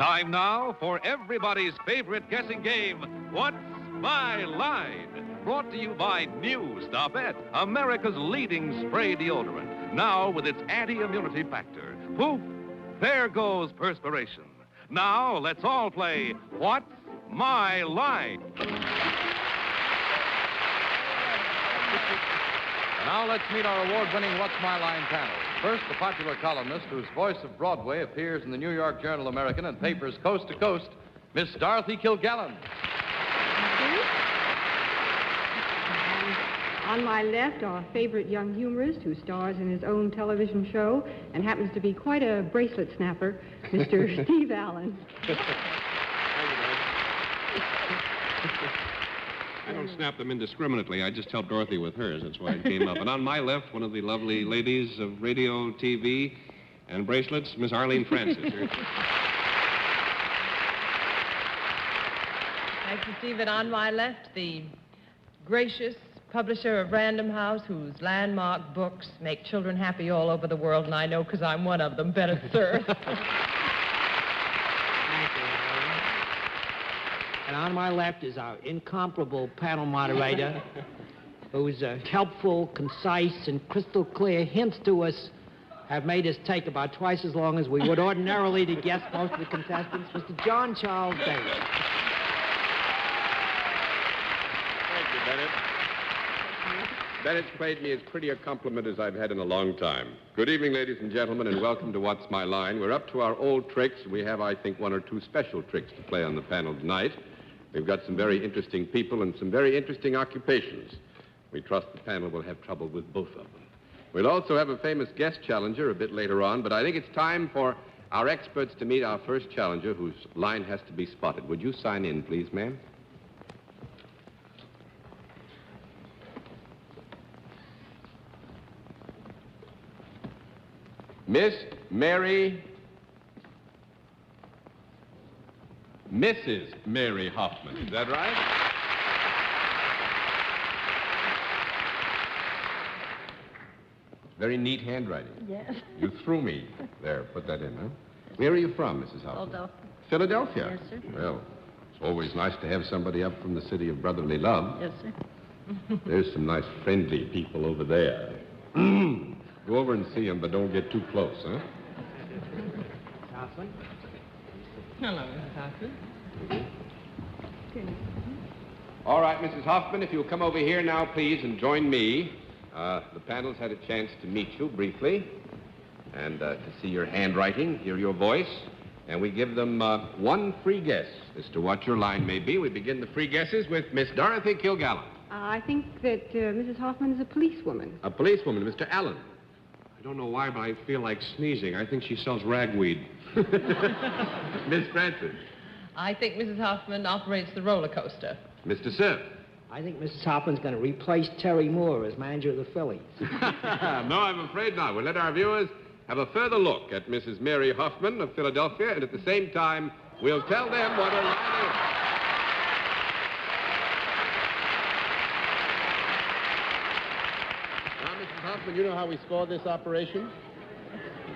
Time now for everybody's favorite guessing game, What's My Line? Brought to you by New Stopette, America's leading spray deodorant. Now with its anti-immunity factor. Poof, there goes perspiration. Now let's all play What's My Line? Now let's meet our award-winning What's My Line panel. First, the popular columnist whose voice of Broadway appears in the New York Journal-American and papers coast to coast, Miss Dorothy Kilgallen. On my left, our favorite young humorist who stars in his own television show and happens to be quite a bracelet snapper, Mr. Steve Allen. I don't snap them indiscriminately. I just help Dorothy with hers. That's why it came up. And on my left, one of the lovely ladies of radio, TV, and bracelets, Miss Arlene Francis. Thank you, Steve. And on my left, the gracious publisher of Random House, whose landmark books make children happy all over the world, and I know because I'm one of them, Bennett, Cerf. And on my left is our incomparable panel moderator, whose helpful, concise, and crystal clear hints to us have made us take about twice as long as we would ordinarily to guess most of the contestants, Mr. John Charles Davis. Thank you, Bennett. Bennett's played me as pretty a compliment as I've had in a long time. Good evening, ladies and gentlemen, and welcome to What's My Line. We're up to our old tricks. We have, I think, one or two special tricks to play on the panel tonight. We've got some very interesting people and some very interesting occupations. We trust the panel will have trouble with both of them. We'll also have a famous guest challenger a bit later on, but I think it's time for our experts to meet our first challenger whose line has to be spotted. Would you sign in, please, ma'am? Miss Mary... Mrs. Mary Hoffman. Is that right? Very neat handwriting. Yes. You threw me. There, put that in, huh? Where are you from, Mrs. Hoffman? Philadelphia. Philadelphia? Yes, sir. Well, it's always nice to have somebody up from the city of brotherly love. Yes, sir. There's some nice friendly people over there. Go over and see them, but don't get too close, huh? Hoffman? Hello, Mrs. Hoffman. All right, Mrs. Hoffman, if you'll come over here now, please, and join me. The panel's had a chance to meet you briefly and to see your handwriting, hear your voice, and we give them one free guess as to what your line may be. We begin the free guesses with Miss Dorothy Kilgallen. I think that Mrs. Hoffman is a policewoman. A policewoman, Mr. Allen. I don't know why, but I feel like sneezing. I think she sells ragweed. Miss Francis. I think Mrs. Hoffman operates the roller coaster. Mr. Cerf. I think Mrs. Hoffman's going to replace Terry Moore as manager of the Phillies. No, I'm afraid not. We'll let our viewers have a further look at Mrs. Mary Hoffman of Philadelphia, and at the same time, we'll tell them what her line is. Now, Mrs. Hoffman, you know how we score this operation?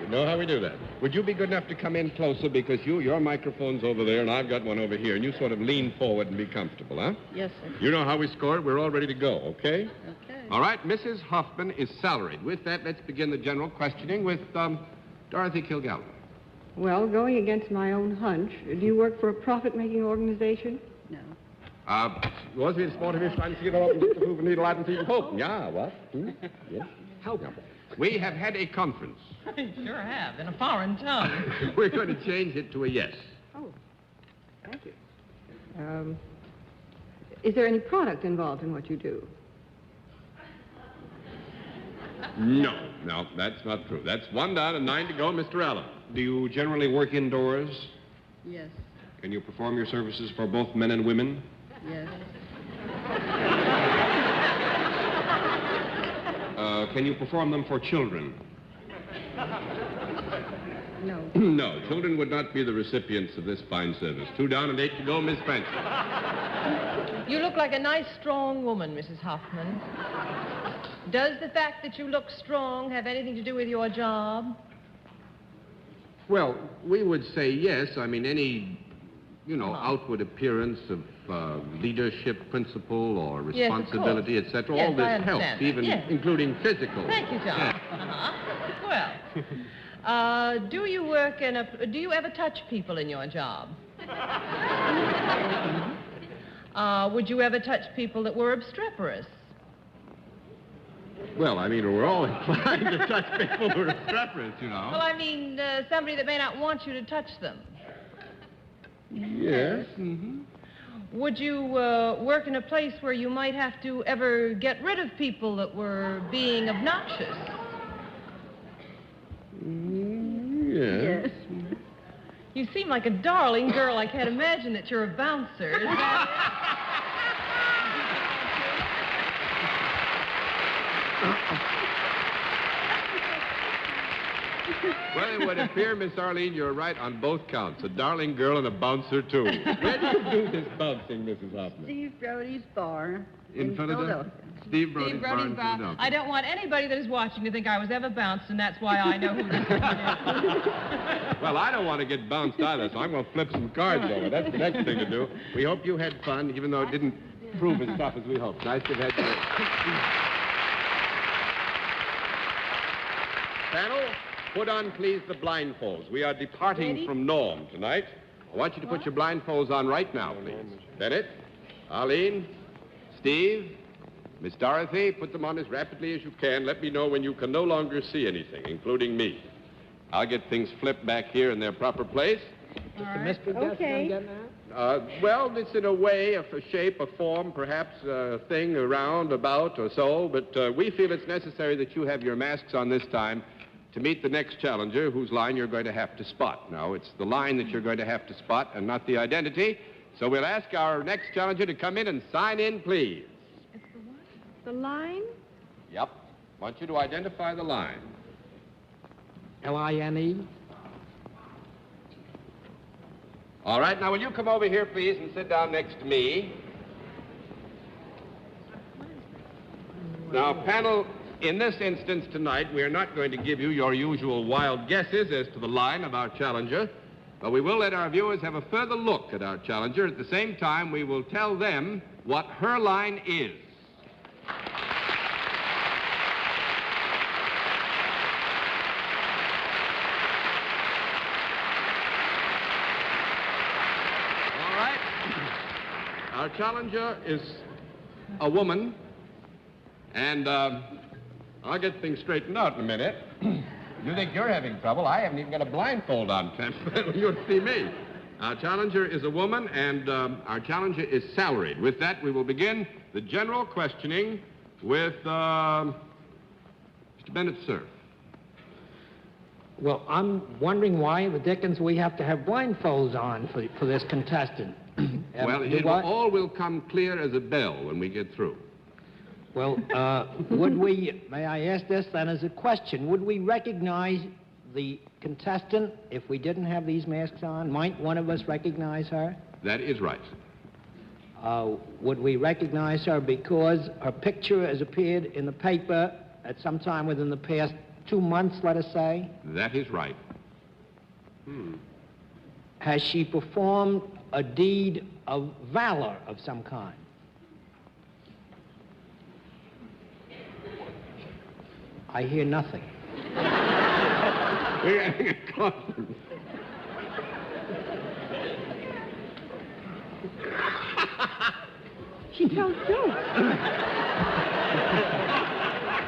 You know how we do that. Would you be good enough to come in closer, because your microphone's over there, and I've got one over here, and you sort of lean forward and be comfortable, huh? Yes, sir. You know how we score it. We're all ready to go, okay? Okay. All right, Mrs. Hoffman is salaried. With that, let's begin the general questioning with Dorothy Kilgallen. Well, going against my own hunch, do you work for a profit-making organization? No. Was it sportive trying to get off and get the hoof needle out and see the Pope? Yeah, what? Yes. Help. Yeah. We have had a conference. I sure have, in a foreign tongue. We're going to change it to a yes. Oh, thank you. Is there any product involved in what you do? No, that's not true. That's 1 down and 9 to go, Mr. Allen. Do you generally work indoors? Yes. Can you perform your services for both men and women? Yes. Can you perform them for children? No. No, children would not be the recipients of this fine service. 2 down and 8 to go, Miss Francis. You look like a nice, strong woman, Mrs. Hoffman. Does the fact that you look strong have anything to do with your job? Well, we would say yes. I mean, any, outward appearance of leadership principle or Yes, of responsibility, course. etc. Yes, All this I understand helps, that. even Yes. including physical. Thank you, John. Well, do you ever touch people in your job? Would you ever touch people that were obstreperous? Well, I mean, we're all inclined to touch people who are obstreperous, Well, I mean, somebody that may not want you to touch them. Yes. Would you work in a place where you might have to ever get rid of people that were being obnoxious? Yes. You seem like a darling girl. I can't imagine that you're a bouncer. Is that Well, it would appear, Miss Arlene, you're right on both counts. A darling girl and a bouncer, too. Where do you do this bouncing, Mrs. Hoffman? Steve Brody's bar In Philadelphia. Steve Brody's bar in Brody's bar. Philadelphia. I don't want anybody that is watching to think I was ever bounced, and that's why I know who this woman is. Well, I don't want to get bounced either, so I'm going to flip some cards over. That's the next thing to do. We hope you had fun, even though it didn't prove as tough as we hoped. Nice to have had you. Panel, put on, please, the blindfolds. We are departing from norm tonight. I want you to put your blindfolds on right now, please. Bennett, Arlene, Steve, Miss Dorothy, put them on as rapidly as you can. Let me know when you can no longer see anything, including me. I'll get things flipped back here in their proper place. Mr. Mystery Guest Okay. done getting out? Well, it's in a way, a shape, a form, perhaps a thing around, about, or so, but we feel it's necessary that you have your masks on this time to meet the next challenger whose line you're going to have to spot. Now, it's the line that you're going to have to spot and not the identity, so we'll ask our next challenger to come in and sign in, please. It's the what? The line? Yep. I want you to identify the line. L-I-N-E? All right, now will you come over here, please, and sit down next to me? Now, panel, in this instance tonight, we are not going to give you your usual wild guesses as to the line of our challenger, but we will let our viewers have a further look at our challenger. At the same time, we will tell them what her line is. Our challenger is a woman, and I'll get things straightened out in a minute. You think you're having trouble? I haven't even got a blindfold on. You'll see me. Our challenger is a woman, and our challenger is salaried. With that, we will begin the general questioning with Mr. Bennett, Cerf. Well, I'm wondering why the dickens we have to have blindfolds on for this contestant. Well, all will come clear as a bell when we get through. Well, would we, may I ask this then as a question, would we recognize the contestant if we didn't have these masks on? Might one of us recognize her? That is right. Would we recognize her because her picture has appeared in the paper at some time within the past 2 months, let us say? That is right. Has she performed a deed of valor of some kind? I hear nothing. We're having a conference. She tells jokes.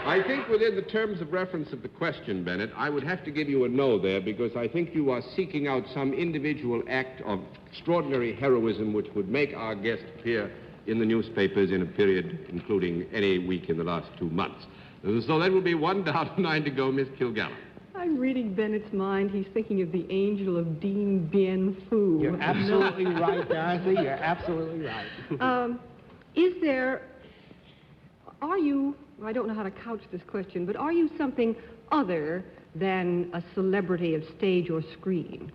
I think within the terms of reference of the question, Bennett, I would have to give you a no there because I think you are seeking out some individual act of extraordinary heroism which would make our guest appear in the newspapers in a period including any week in the last 2 months. So that will be 1 down, 9 to go, Miss Kilgallen. I'm reading Bennett's mind. He's thinking of the angel of Dien Bien Phu. You're absolutely right, Dorothy. You're absolutely right. Are you, I don't know how to couch this question, but are you something other than a celebrity of stage or screen?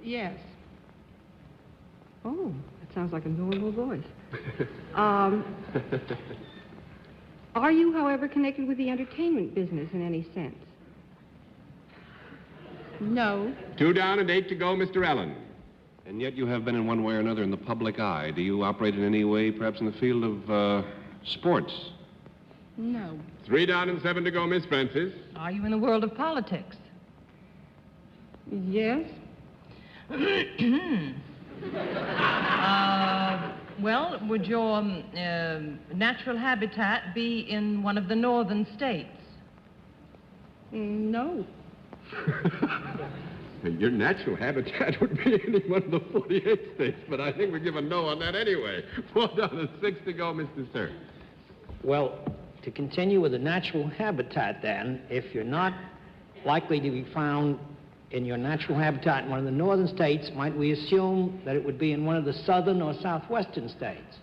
Yes. Oh, that sounds like a normal voice. Are you, however, connected with the entertainment business in any sense? No. 2 down and 8 to go, Mr. Allen. And yet you have been in one way or another in the public eye. Do you operate in any way, perhaps in the field of sports? No. 3 down and 7 to go, Miss Francis. Are you in the world of politics? Yes. Well, would your natural habitat be in one of the northern states? No. Your natural habitat would be in any one of the 48 states, but I think we give a no on that anyway. 4 down and 6 to go, Mr. Cerf. Well, to continue with the natural habitat, then, if you're not likely to be found in your natural habitat in one of the northern states, might we assume that it would be in one of the southern or southwestern states?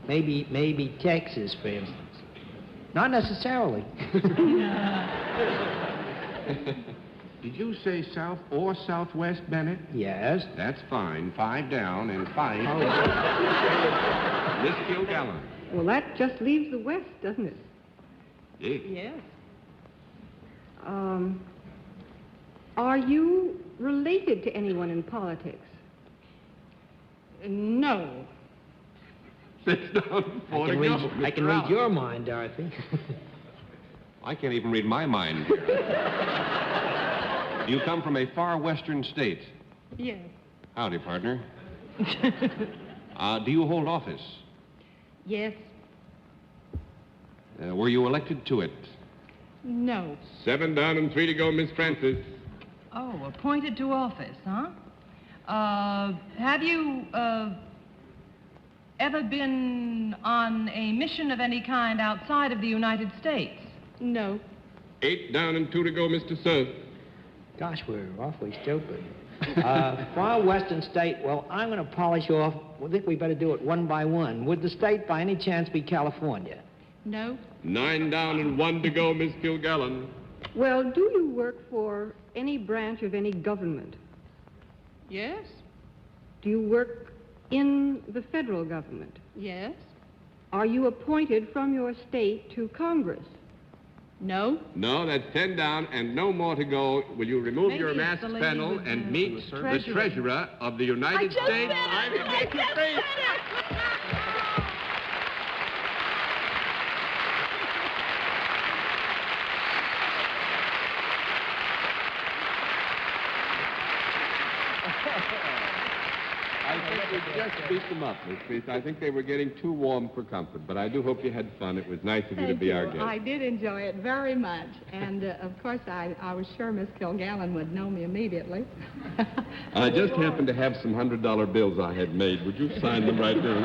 Maybe Texas, for instance. Not necessarily. Did you say south or southwest, Bennett? Yes. That's fine. 5 down and 5. Miss Kilgallen. Well, that just leaves the West, doesn't it? Yes. Yes. Are you related to anyone in politics? No. 6 down, 4 to go. I can read your mind, Dorothy. I can't even read my mind. You come from a far western state. Yes. Howdy, partner. Do you hold office? Yes. Were you elected to it? No. 7 down and 3 to go, Miss Francis. Oh, appointed to office, huh? Have you ever been on a mission of any kind outside of the United States? No. 8 down and 2 to go, Mr. Cerf. Gosh, we're awfully stupid. Far western state, well, I'm going to polish off. I think we better do it one by one. Would the state by any chance be California? No. 9 down and 1 to go, Miss Kilgallen. Well, do you work for any branch of any government? Yes. Do you work in the federal government? Yes. Are you appointed from your state to Congress? No. No, that's 10 down and no more to go. Will you remove Maybe your it's masked the lady panel with and the meet the treasurer of the United States? I think we just beat them up, Miss Priest. I think they were getting too warm for comfort, but I do hope you had fun. It was nice of you to be our guest. I did enjoy it very much. And, of course, I was sure Miss Kilgallen would know me immediately. I just happened to have some $100 bills I had made. Would you sign them right now?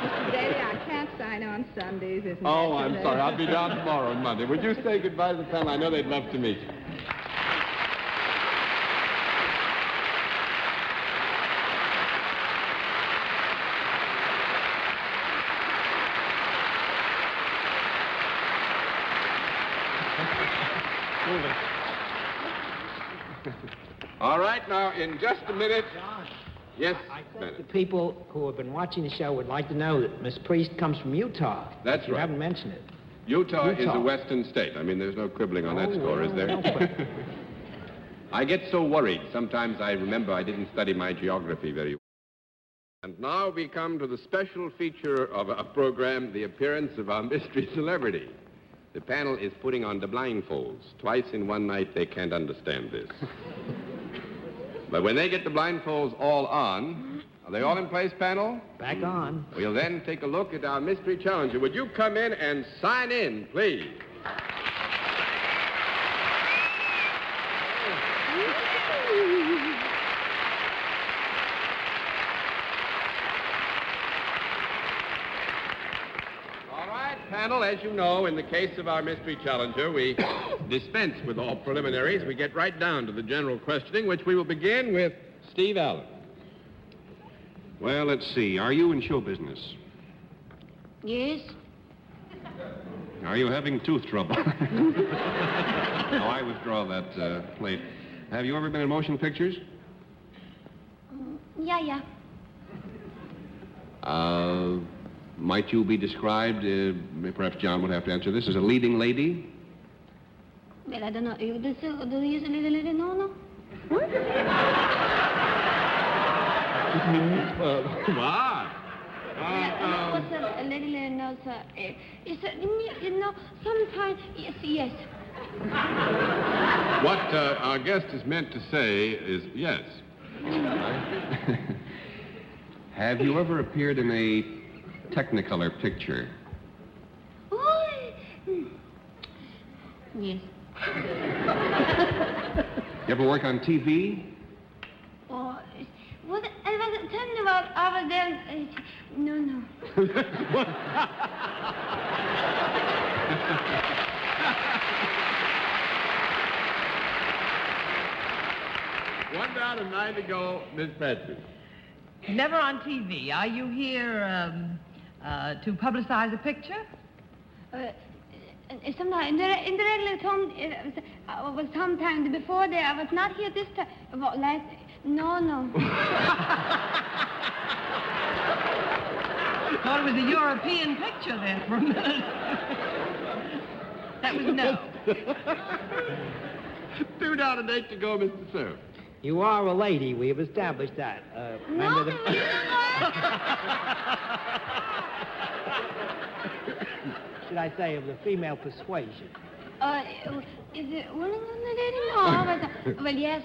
Mr. Daly, I can't sign on Sundays. Isn't Oh, that I'm today? sorry. I'll be down tomorrow on Monday. Would you say goodbye to the panel? I know they'd love to meet you. All right, now, in just a minute. Yes, I think Bennett. the people who have been watching the show would like to know that Miss Priest comes from Utah. That's You right. haven't mentioned it. Utah is Utah. a western state. I mean, there's no quibbling on that score, is there? no question. I get so worried. Sometimes I remember I didn't study my geography very well. And now we come to the special feature of our program, the appearance of our mystery celebrity. The panel is putting on the blindfolds. Twice in one night, they can't understand this. But when they get the blindfolds all on, are they all in place, panel? Back on. We'll then take a look at our mystery challenger. Would you come in and sign in, please? All right, panel, as you know, in the case of our mystery challenger, we dispense with all preliminaries. We get right down to the general questioning, which we will begin with Steve Allen. Well, let's see. Are you in show business? Yes. Are you having tooth trouble? No, I withdraw that plate. Have you ever been in motion pictures? Yeah. Might you be described, perhaps John would have to answer this, as a leading lady? Well, I don't know. Do you use a little no? What? What's a little no, sir? It's sometimes, yes. What our guest is meant to say is yes. Have you ever appeared in a Technicolor picture? Oh, yes. You ever work on TV? Oh, what I was telling you about over there. No. One down and 9 to go, Miss Betsy. Never on TV. Are you here to publicize a picture? Sometimes, was sometime before there. I was not here this time. About last. No. Thought it was a European picture there for a minute. That was no. 2 down and 8 to go, Mr. Cerf. You are a lady. We have established that. No, Should I say of the female persuasion? Is it willing on the lady? No, well, yes.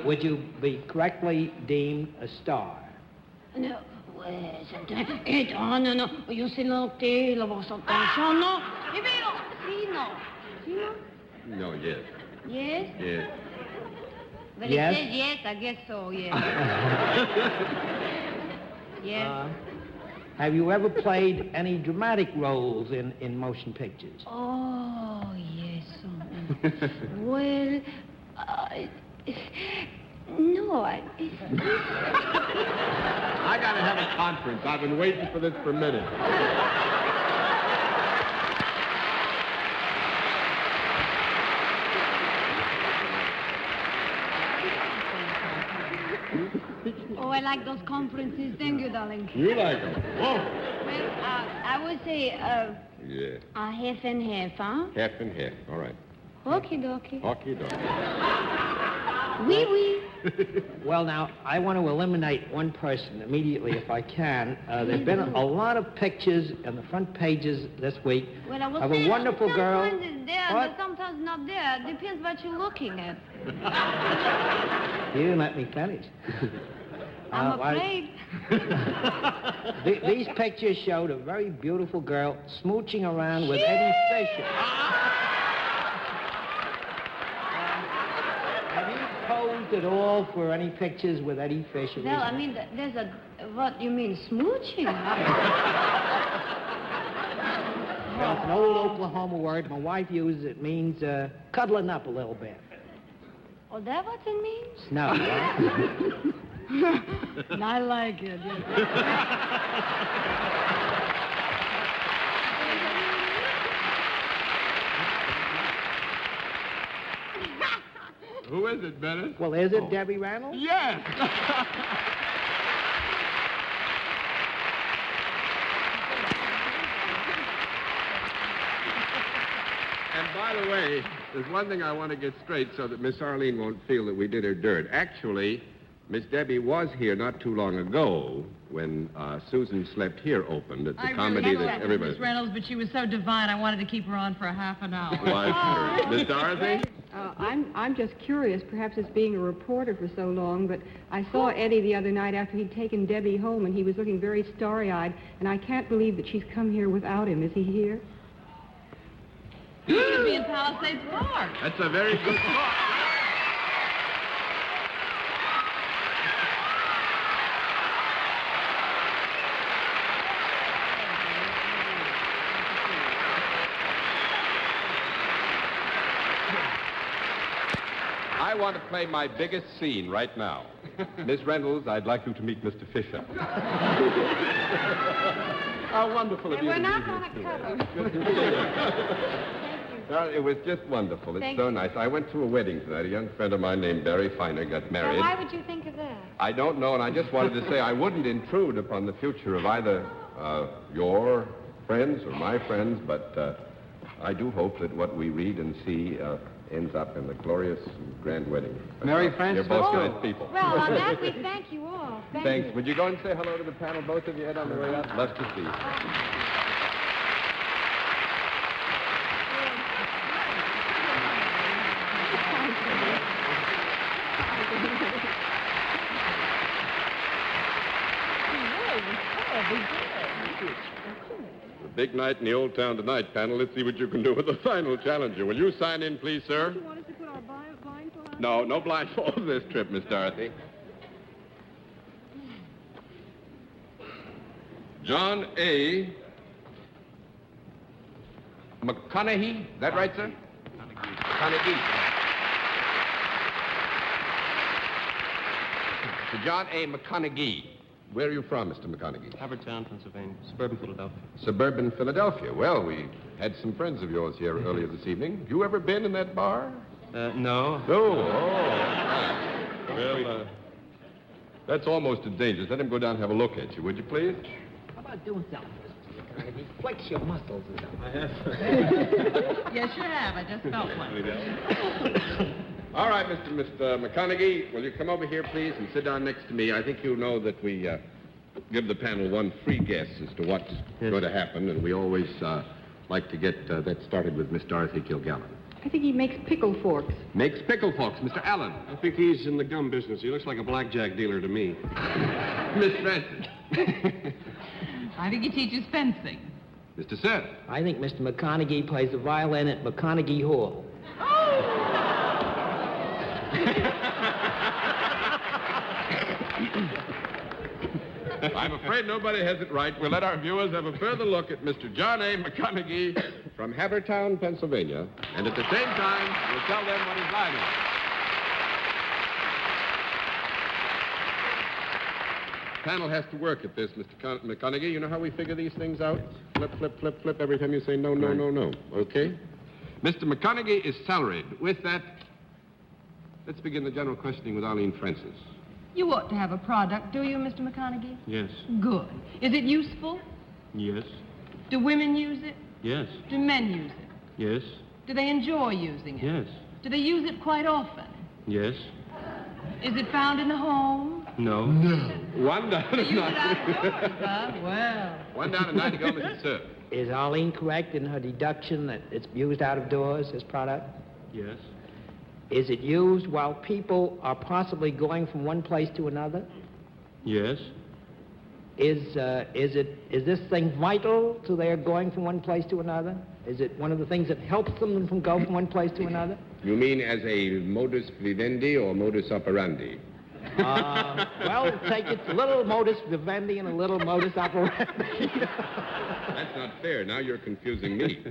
Would you be correctly deemed a star? No. No. Io se lo te la vostra attenzione. No. È vero. Sì, no. No, yes. Yes? Yes. Well, Yes? it says yes, I guess so, yes. Yes. Have you ever played any dramatic roles in motion pictures? Oh, yes. Well, no, I gotta have a conference. I've been waiting for this for minutes. Oh, I like those conferences. Thank you, darling. You like them? Oh. Well, I would say, Yeah. half and half, huh? Half and half. All right. Okie dokie. Hockey dog. Oui. Well, now, I want to eliminate one person immediately if I can. There have been a lot of pictures on the front pages this week Well, I was of saying, a wonderful girl. sometimes it's there, What? but sometimes not there. Depends what you're looking at. You didn't let me finish. I'm why- afraid. These pictures showed a very beautiful girl smooching around with Eddie Fisher. Have you posed at all for any pictures with Eddie Fisher? Well, I mean, there's a... What, you mean smooching? Well, it's an old Oklahoma word. My wife uses it. It means cuddling up a little bit. Oh, that what it means? No. I like it. Who is it, Bennett? Well, is it Debbie Reynolds? Yes. And by the way, there's one thing I want to get straight so that Miss Arlene won't feel that we did her dirt. Actually, Miss Debbie was here not too long ago when Susan Slept Here opened at the comedy that everybody... Miss Reynolds, but she was so divine, I wanted to keep her on for a half an hour. Why, sure. Miss Dorothy? I'm just curious, perhaps it's being a reporter for so long, but I saw Eddie the other night after he'd taken Debbie home, and he was looking very starry-eyed, and I can't believe that she's come here without him. Is he here? He should be in Palisades Park. That's a very good thought. I want to play my biggest scene right now. Miss Reynolds, I'd like you to meet Mr. Fisher. How wonderful of you We're to not be going to here. cuddle. Good to see you. It was just wonderful. It's Thank so you. nice. I went to a wedding tonight. A young friend of mine named Barry Feiner got Now, married. why would you think of that? I don't know, and I just wanted to say I wouldn't intrude upon the future of either your friends or my friends, but I do hope that what we read and see ends up in the glorious and grand wedding. Mary Frances, You're both let's nice go. people. Well, on that, we thank you all. Thanks. You. Would you go and say hello to the panel, both of you, Ed, on the way out? Love to see you. The big night in the old town tonight, panel. Let's see what you can do with the final challenger. Will you sign in, please, sir? Do you want us to put our blindfold on? No, no blindfold this trip, Miss Dorothy. John A. McConaughey. Is that right, sir? McConaughey. To John A. McConaughey. Where are you from, Mr. McConaughey? Havertown, Pennsylvania, suburban Philadelphia. Suburban Philadelphia. Well, we had some friends of yours here earlier this evening. You ever been in that bar? No. No. Oh. Well, that's almost as dangerous. Let him go down and have a look at you, would you, please? How about doing something, Mr. McConaughey? Flex your muscles or something. I have. Yes, you have. I just felt one. All right, Mr. McConaughey, will you come over here, please, and sit down next to me? I think you know that we give the panel one free guess as to what's going to happen, and we always like to get that started with Miss Dorothy Kilgallen. I think he makes pickle forks. Makes pickle forks, Mr. Allen. I think he's in the gum business. He looks like a blackjack dealer to me. Miss Francis. I think he teaches fencing. Mr. Cerf. I think Mr. McConaughey plays the violin at McConaughey Hall. I'm afraid nobody has it right. We'll let our viewers have a further look at Mr. John A. McConaughey from Havertown, Pennsylvania, and at the same time, we'll tell them what his line is. Panel has to work at this, Mr. McConaughey. You know how we figure these things out? Flip, flip, flip, flip every time you say no, no, no, no. Okay? Mr. McConaughey is salaried. With that, let's begin the general questioning with Arlene Francis. You ought to have a product, do you, Mr. McConaughey? Yes. Good. Is it useful? Yes. Do women use it? Yes. Do men use it? Yes. Do they enjoy using it? Yes. Do they use it quite often? Yes. Is it found in the home? No. One down Do and you use it nine. outdoors? Well. One down and 9 to go, Mrs. Cerf. Is Arlene correct in her deduction that it's used out of doors, this product? Yes. Is it used while people are possibly going from one place to another? Yes. Is this thing vital to their going from one place to another? Is it one of the things that helps them from go from one place to another? You mean as a modus vivendi or modus operandi? Well, take its little modus vivendi and a little modus operandi. That's not fair. Now you're confusing me.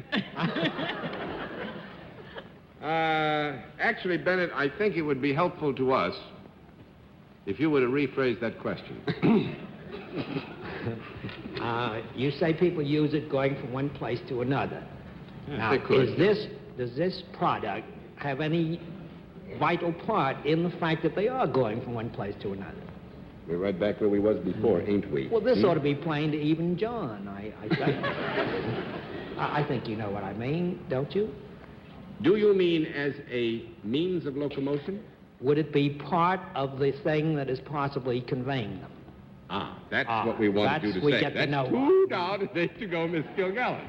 Actually, Bennett, I think it would be helpful to us if you were to rephrase that question. You say people use it going from one place to another. Now, they could. does this product have any vital part in the fact that they are going from one place to another? We're right back where we was before, ain't we? Well, this ought to be plain to even John, I think. I think you know what I mean, don't you? Do you mean as a means of locomotion? Would it be part of the thing that is possibly conveying them? That's what we wanted you to we say. get to That's know. 2 down and 8 to go, Miss Kilgallen.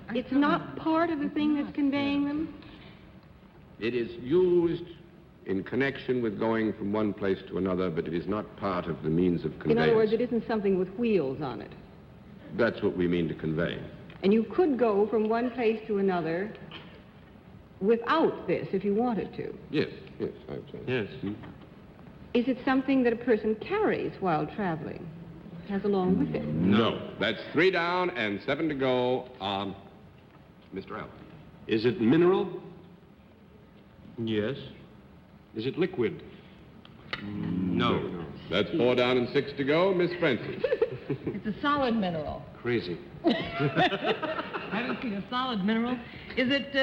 It's not part of the thing that's conveying them? It is used in connection with going from one place to another, but it is not part of the means of conveyance. In other words, it isn't something with wheels on it. That's what we mean to convey. And you could go from one place to another without this if you wanted to. Yes, I would say. Yes. Is it something that a person carries while traveling, has along with it? No. That's 3 down and 7 to go. Mr. Allen. Is it mineral? Yes. Is it liquid? No. That's 4 down and 6 to go, Miss Francis. It's a solid mineral. Crazy. I don't see a solid mineral. Is it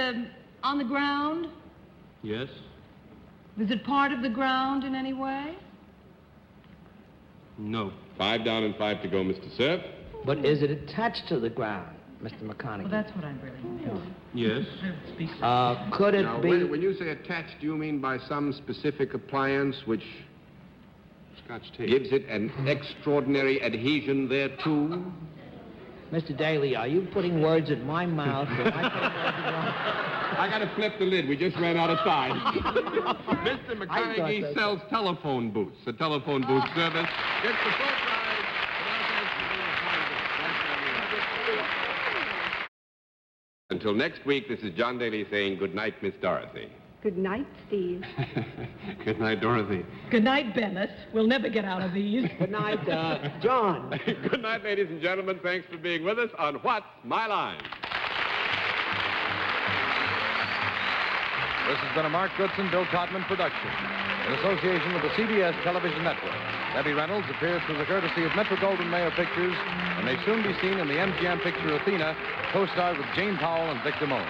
on the ground? Yes. Is it part of the ground in any way? No. 5 down and 5 to go, Mr. Cerf. But is it attached to the ground, Mr. McConaughey? Well, that's what I'm really... Yes. Could it Now, be... when you say attached, do you mean by some specific appliance which Scotch tape. gives it an extraordinary adhesion thereto? Mr. Daly, are you putting words in my mouth? I got to flip the lid. We just ran out of time. Mr. McConaughey sells telephone booths. A telephone booth service. It's the full price. Until next week, this is John Daly saying good night, Miss Dorothy. Good night, Steve. Good night, Dorothy. Good night, Bennett. We'll never get out of these. Good night, John. Good night, ladies and gentlemen. Thanks for being with us on What's My Line? This has been a Mark Goodson, Bill Todman production in association with the CBS Television Network. Debbie Reynolds appeared through the courtesy of Metro-Goldwyn-Mayer Pictures and may soon be seen in the MGM picture Athena, co-starred with Jane Powell and Victor Moen.